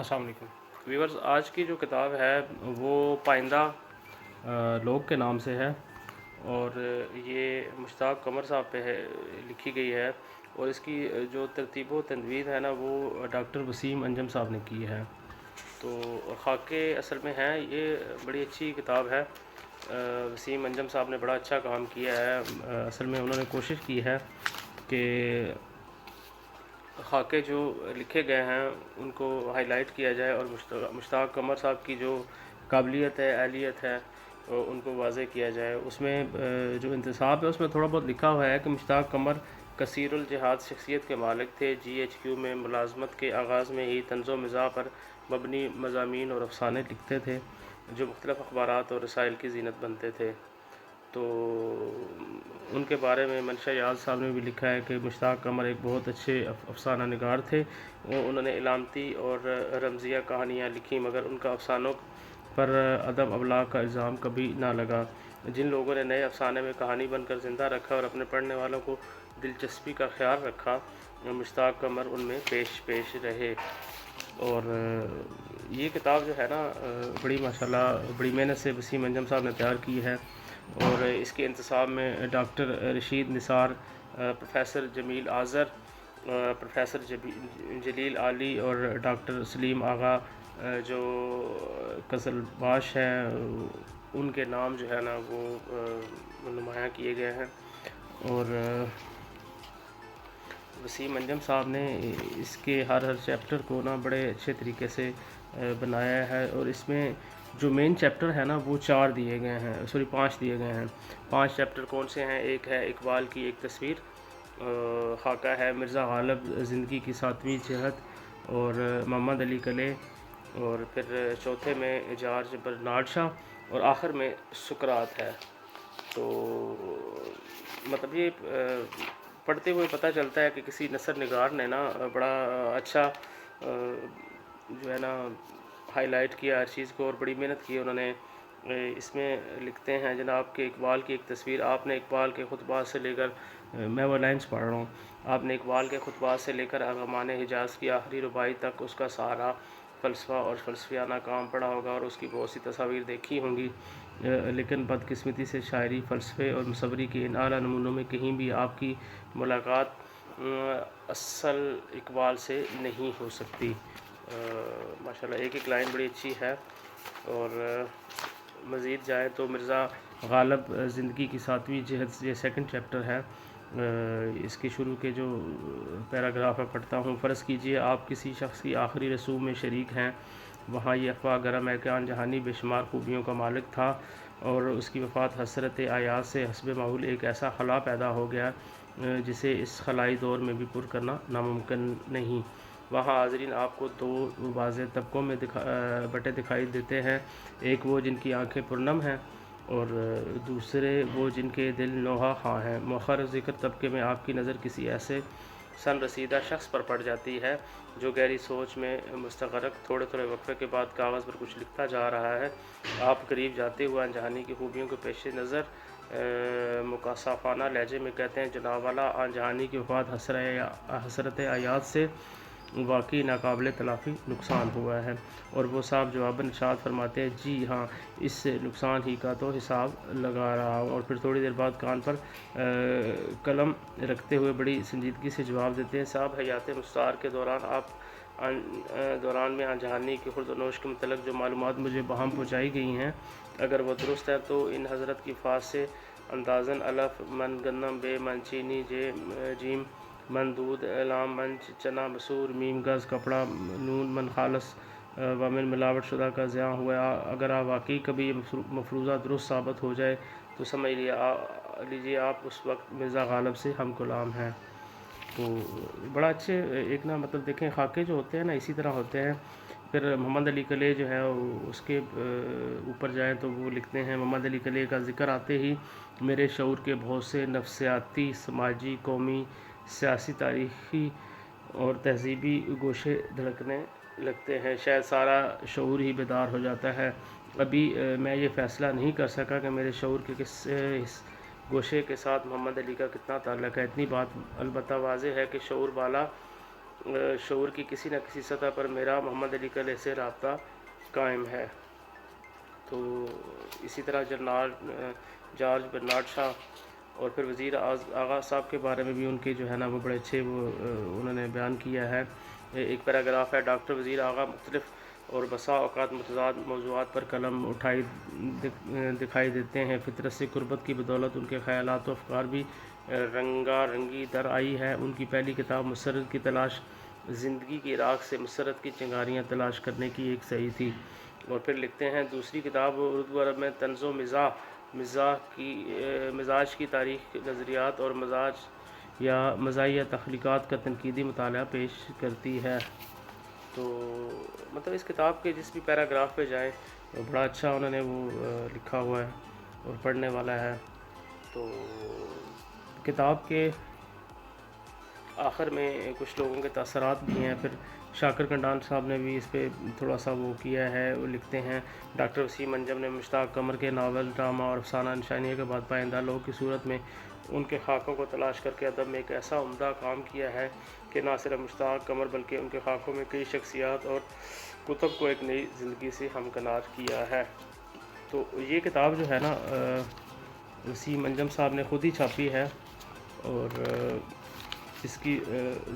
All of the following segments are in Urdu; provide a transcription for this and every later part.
السلام علیکم ویورز، آج کی جو کتاب ہے وہ پائندہ لوگ کے نام سے ہے، اور یہ مشتاق قمر صاحب پہ لکھی گئی ہے، اور اس کی جو ترتیب و تنویر ہے نا وہ ڈاکٹر وسیم انجم صاحب نے کی ہے۔ تو خاکے اصل میں ہیں، یہ بڑی اچھی کتاب ہے۔ وسیم انجم صاحب نے بڑا اچھا کام کیا ہے۔ اصل میں انہوں نے کوشش کی ہے کہ خاکے جو لکھے گئے ہیں ان کو ہائی لائٹ کیا جائے، اور مشتاق قمر صاحب کی جو قابلیت ہے، اہلیت ہے، ان کو واضح کیا جائے۔ اس میں جو انتصاب ہے اس میں تھوڑا بہت لکھا ہوا ہے کہ مشتاق قمر کثیر الجہاد شخصیت کے مالک تھے۔ GHQ میں ملازمت کے آغاز میں ہی طنز و مزاح پر مبنی مضامین اور افسانے لکھتے تھے جو مختلف اخبارات اور رسائل کی زینت بنتے تھے۔ تو ان کے بارے میں منشا یاز صاحب نے بھی لکھا ہے کہ مشتاق قمر ایک بہت اچھے افسانہ نگار تھے۔ انہوں نے علامتی اور رمزیہ کہانیاں لکھی، مگر ان کا افسانوں پر عدم ابلاغ کا الزام کبھی نہ لگا۔ جن لوگوں نے نئے افسانے میں کہانی بن کر زندہ رکھا اور اپنے پڑھنے والوں کو دلچسپی کا خیال رکھا، مشتاق قمر ان میں پیش رہے۔ اور یہ کتاب جو ہے نا بڑی ماشاءاللہ بڑی محنت سے وسیم انجم صاحب نے تیار کی ہے، اور اس کے انتصاب میں ڈاکٹر رشید نثار، پروفیسر جمیل آذر، پروفیسر جلیل علی اور ڈاکٹر سلیم آغا جو قزل باش ہیں، ان کے نام جو ہے نا وہ نمایاں کیے گئے ہیں۔ اور وسیم انجم صاحب نے اس کے ہر چیپٹر کو نا بڑے اچھے طریقے سے بنایا ہے، اور اس میں جو مین چیپٹر ہے نا وہ 5 دیے گئے ہیں۔ 5 چیپٹر کون سے ہیں؟ ایک ہے اقبال کی ایک تصویر، خاکہ ہے مرزا غالب زندگی کی 7ویں جہت اور محمد علی کلے، اور پھر چوتھے میں جارج برنارڈ شاہ، اور آخر میں سقراط ہے۔ تو مطلب یہ پڑھتے ہوئے پتہ چلتا ہے کہ کسی نثر نگار نے نا بڑا اچھا جو ہے نا ہائی لائٹ کیا ہر چیز کو، اور بڑی محنت کی انہوں نے۔ اس میں لکھتے ہیں جناب کہ اقبال کی ایک تصویر، آپ نے اقبال کے خطبات سے لے کر، میں وہ لائنس پڑھ رہا ہوں، آپ نے اقبال کے خطبات سے لے کر ارغمان حجاز کی آخری رباعی تک اس کا سارا فلسفہ اور فلسفیانہ کام پڑھا ہوگا، اور اس کی بہت سی تصاویر دیکھی ہوں گی، لیکن بدقسمتی سے شاعری، فلسفے اور مصوری کے ان اعلیٰ نمونوں میں کہیں بھی آپ کی ملاقات اصل اقبال سے نہیں ہو سکتی۔ ماشاءاللہ ایک لائن بڑی اچھی ہے۔ اور مزید جائیں تو مرزا غالب زندگی کی 7ویں جہت، یہ 2nd چیپٹر ہے۔ اس کے شروع کے جو پیراگراف میں پڑھتا ہوں: فرض کیجئے آپ کسی شخص کی آخری رسوم میں شریک ہیں، وہاں یہ افواہ گرم ہے کہ آن جہانی بے شمار خوبیوں کا مالک تھا، اور اس کی وفات حسرت آیات سے حسب معمول ایک ایسا خلا پیدا ہو گیا جسے اس خلائی دور میں بھی پر کرنا ناممکن نہیں۔ وہاں حاضرین آپ کو 2 واضح طبقوں میں بٹے دکھائی دیتے ہیں، ایک وہ جن کی آنکھیں پرنم ہیں، اور دوسرے وہ جن کے دل نوحہ خواہ ہیں۔ مؤخر ذکر طبقے میں آپ کی نظر کسی ایسے سن رسیدہ شخص پر پڑ جاتی ہے جو گہری سوچ میں مستغرق تھوڑے وقفے کے بعد کاغذ پر کچھ لکھتا جا رہا ہے۔ آپ قریب جاتے ہوئے آن جہانی کی خوبیوں کے پیش نظر مکاشفانہ لہجے میں کہتے ہیں: جناب والا، آن جہانی کی وفات حسرت آیات سے واقعی ناقابل تلافی نقصان ہوا ہے۔ اور وہ صاحب جواباً ارشاد فرماتے ہیں: جی ہاں، اس نقصان ہی کا تو حساب لگا رہا ہوں۔ اور پھر تھوڑی دیر بعد کان پر قلم رکھتے ہوئے بڑی سنجیدگی سے جواب دیتے ہیں: صاحب، حیات مستعار کے دوران میں آن جہانی کی خورد و نوش کے متعلق جو معلومات مجھے بہم پہنچائی گئی ہیں، اگر وہ درست ہے تو ان حضرات کی وفات سے اندازاً الف من گندم، بے من چینی، جیم من دودھ، لام من چنا مسور، میم گز کپڑا، نون من خالص و من ملاوٹ شدہ کا زیاں ہوا۔ اگر واقعی کبھی یہ مفروضہ درست ثابت ہو جائے تو سمجھ لیجیے آپ اس وقت مرزا غالب سے ہم کلام ہیں۔ تو بڑا اچھے ایک نا مطلب دیکھیں، خاکے جو ہوتے ہیں نا اسی طرح ہوتے ہیں۔ پھر محمد علی کلے جو ہے اس کے اوپر جائیں تو وہ لکھتے ہیں: محمد علی کلے کا ذکر آتے ہی میرے شعور کے بہت سے نفسیاتی، سماجی، قومی، سیاسی، تاریخی اور تہذیبی گوشے دھڑکنے لگتے ہیں۔ شاید سارا شعور ہی بیدار ہو جاتا ہے۔ ابھی میں یہ فیصلہ نہیں کر سکا کہ میرے شعور کے کس گوشے کے ساتھ محمد علی کا کتنا تعلق ہے۔ اتنی بات البتہ واضح ہے کہ شعور بالا شعور کی کسی نہ کسی سطح پر میرا محمد علی کلہ سے رابطہ قائم ہے۔ تو اسی طرح جنرل جارج برنارڈ شاہ اور پھر وزیر آغا صاحب کے بارے میں بھی ان کے جو ہے نا وہ بڑے اچھے انہوں نے بیان کیا ہے۔ ایک پیراگراف ہے: ڈاکٹر وزیر آغا مختلف اور بسا اوقات متضاد موضوعات پر قلم اٹھائی دکھائی دیتے ہیں۔ فطرت سے قربت کی بدولت ان کے خیالات و افکار بھی رنگا رنگی در آئی ہے۔ ان کی پہلی کتاب مسرت کی تلاش زندگی کی راکھ سے مسرت کی چنگاریاں تلاش کرنے کی ایک سعی تھی۔ اور پھر لکھتے ہیں دوسری کتاب اردو عرب میں طنز و مزاج کی تاریخ، نظریات اور مزاحیہ تخلیقات کا تنقیدی مطالعہ پیش کرتی ہے۔ تو مطلب اس کتاب کے جس بھی پیراگراف پہ جائیں بڑا اچھا انہوں نے وہ لکھا ہوا ہے اور پڑھنے والا ہے۔ تو کتاب کے آخر میں کچھ لوگوں کے تاثرات بھی ہیں۔ پھر شاکر کنڈان صاحب نے بھی اس پہ تھوڑا سا وہ کیا ہے، وہ لکھتے ہیں: ڈاکٹر وسیم انجم نے مشتاق قمر کے ناول، ڈرامہ اور افسانہ نشانیہ کے بعد پائندہ لوگ کی صورت میں ان کے خاکوں کو تلاش کر کے ادب میں ایک ایسا عمدہ کام کیا ہے کہ نہ صرف مشتاق قمر بلکہ ان کے خاکوں میں کئی شخصیات اور کتب کو ایک نئی زندگی سے ہمکنار کیا ہے۔ تو یہ کتاب جو ہے نا وسیم انجم صاحب نے خود ہی چھاپی ہے اور اس کی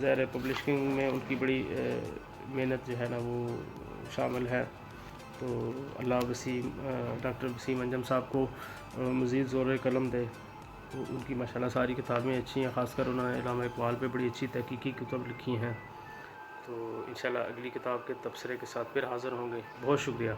ظاہر پبلشنگ میں ان کی بڑی محنت جو ہے نا وہ شامل ہے۔ تو اللہ ڈاکٹر وسیم انجم صاحب کو مزید زور قلم دے۔ ان کی ماشاءاللہ ساری کتابیں اچھی ہیں، خاص کر انہوں نے علامہ اقبال پہ بڑی اچھی تحقیقی کتب لکھی ہیں۔ تو انشاءاللہ اگلی کتاب کے تبصرے کے ساتھ پھر حاضر ہوں گے۔ بہت شکریہ۔